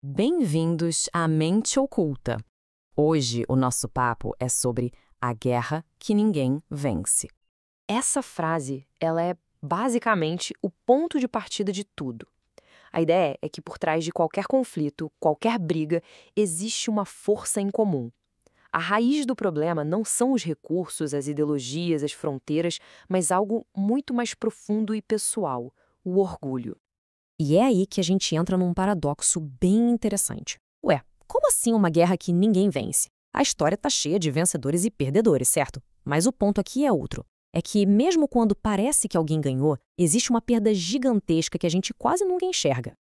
Bem-vindos à Mente Oculta. Hoje o nosso papo é sobre a guerra que ninguém vence. Essa frase, ela é basicamente o ponto de partida de tudo. A ideia é que por trás de qualquer conflito, qualquer briga, existe uma força em comum. A raiz do problema não são os recursos, as ideologias, as fronteiras, mas algo muito mais profundo e pessoal, o orgulho. E é aí que a gente entra num paradoxo bem interessante. Ué, como assim uma guerra que ninguém vence? A história tá cheia de vencedores e perdedores, certo? Mas o ponto aqui é outro. É que mesmo quando parece que alguém ganhou, existe uma perda gigantesca que a gente quase nunca enxerga.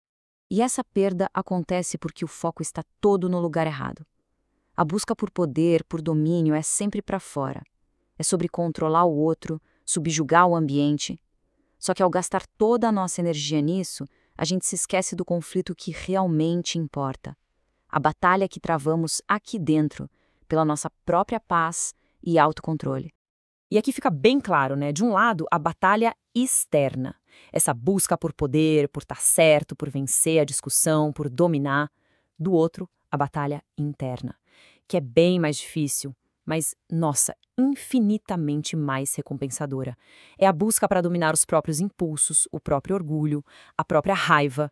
E essa perda acontece porque o foco está todo no lugar errado. A busca por poder, por domínio, é sempre para fora. É sobre controlar o outro, subjugar o ambiente. Só que ao gastar toda a nossa energia nisso, a gente se esquece do conflito que realmente importa. A batalha que travamos aqui dentro, pela nossa própria paz e autocontrole. E aqui fica bem claro, né? De um lado, a batalha externa. Essa busca por poder, por estar certo, por vencer a discussão, por dominar. Do outro, a batalha interna, que é bem mais difícil, mas, nossa, infinitamente mais recompensadora. É a busca para dominar os próprios impulsos, o próprio orgulho, a própria raiva.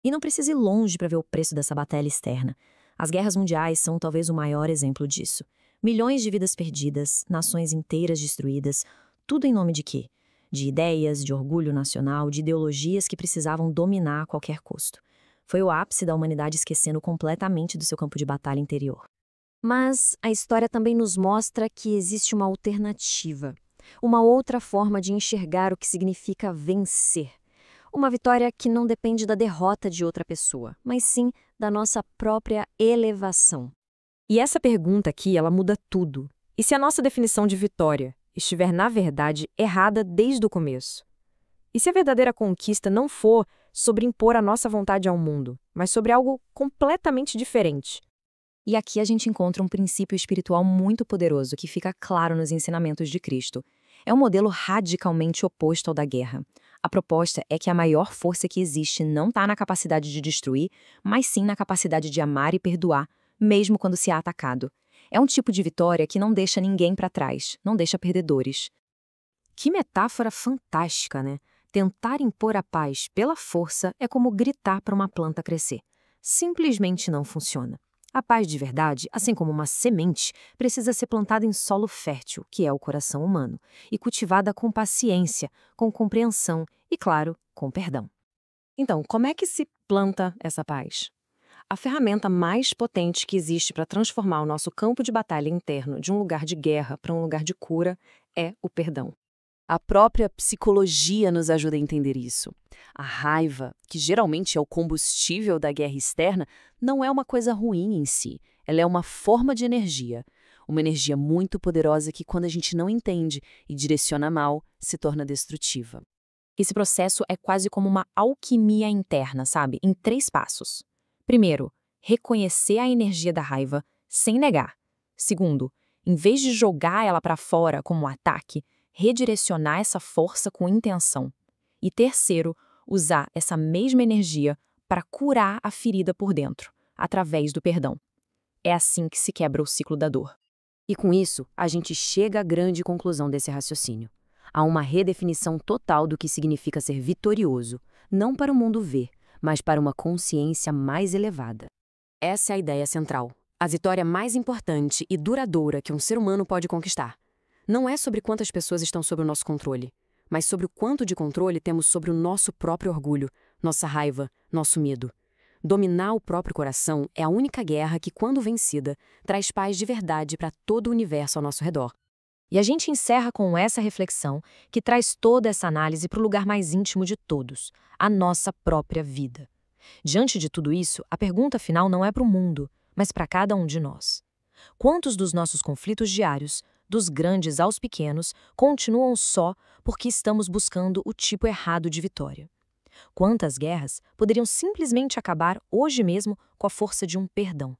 E não precisa ir longe para ver o preço dessa batalha externa. As guerras mundiais são talvez o maior exemplo disso. Milhões de vidas perdidas, nações inteiras destruídas, tudo em nome de quê? De ideias, de orgulho nacional, de ideologias que precisavam dominar a qualquer custo. Foi o ápice da humanidade esquecendo completamente do seu campo de batalha interior. Mas a história também nos mostra que existe uma alternativa, uma outra forma de enxergar o que significa vencer. Uma vitória que não depende da derrota de outra pessoa, mas sim da nossa própria elevação. E essa pergunta aqui, ela muda tudo. E se a nossa definição de vitória estiver, na verdade, errada desde o começo? E se a verdadeira conquista não for sobre impor a nossa vontade ao mundo, mas sobre algo completamente diferente? E aqui a gente encontra um princípio espiritual muito poderoso que fica claro nos ensinamentos de Cristo. É um modelo radicalmente oposto ao da guerra. A proposta é que a maior força que existe não está na capacidade de destruir, mas sim na capacidade de amar e perdoar, mesmo quando se é atacado. É um tipo de vitória que não deixa ninguém para trás, não deixa perdedores. Que metáfora fantástica, né? Tentar impor a paz pela força é como gritar para uma planta crescer. Simplesmente não funciona. A paz de verdade, assim como uma semente, precisa ser plantada em solo fértil, que é o coração humano, e cultivada com paciência, com compreensão e, claro, com perdão. Então, como é que se planta essa paz? A ferramenta mais potente que existe para transformar o nosso campo de batalha interno de um lugar de guerra para um lugar de cura é o perdão. A própria psicologia nos ajuda a entender isso. A raiva, que geralmente é o combustível da guerra externa, não é uma coisa ruim em si. Ela é uma forma de energia. Uma energia muito poderosa que, quando a gente não entende e direciona mal, se torna destrutiva. Esse processo é quase como uma alquimia interna, sabe? Em 3 passos. Primeiro, reconhecer a energia da raiva sem negar. Segundo, em vez de jogar ela para fora como um ataque, redirecionar essa força com intenção. E terceiro, usar essa mesma energia para curar a ferida por dentro, através do perdão. É assim que se quebra o ciclo da dor. E com isso, a gente chega à grande conclusão desse raciocínio. Há uma redefinição total do que significa ser vitorioso, não para o mundo ver, mas para uma consciência mais elevada. Essa é a ideia central. A vitória mais importante e duradoura que um ser humano pode conquistar. Não é sobre quantas pessoas estão sob o nosso controle, mas sobre o quanto de controle temos sobre o nosso próprio orgulho, nossa raiva, nosso medo. Dominar o próprio coração é a única guerra que, quando vencida, traz paz de verdade para todo o universo ao nosso redor. E a gente encerra com essa reflexão que traz toda essa análise para o lugar mais íntimo de todos, a nossa própria vida. Diante de tudo isso, a pergunta final não é para o mundo, mas para cada um de nós. Quantos dos nossos conflitos diários, dos grandes aos pequenos, continuam só porque estamos buscando o tipo errado de vitória? Quantas guerras poderiam simplesmente acabar hoje mesmo com a força de um perdão?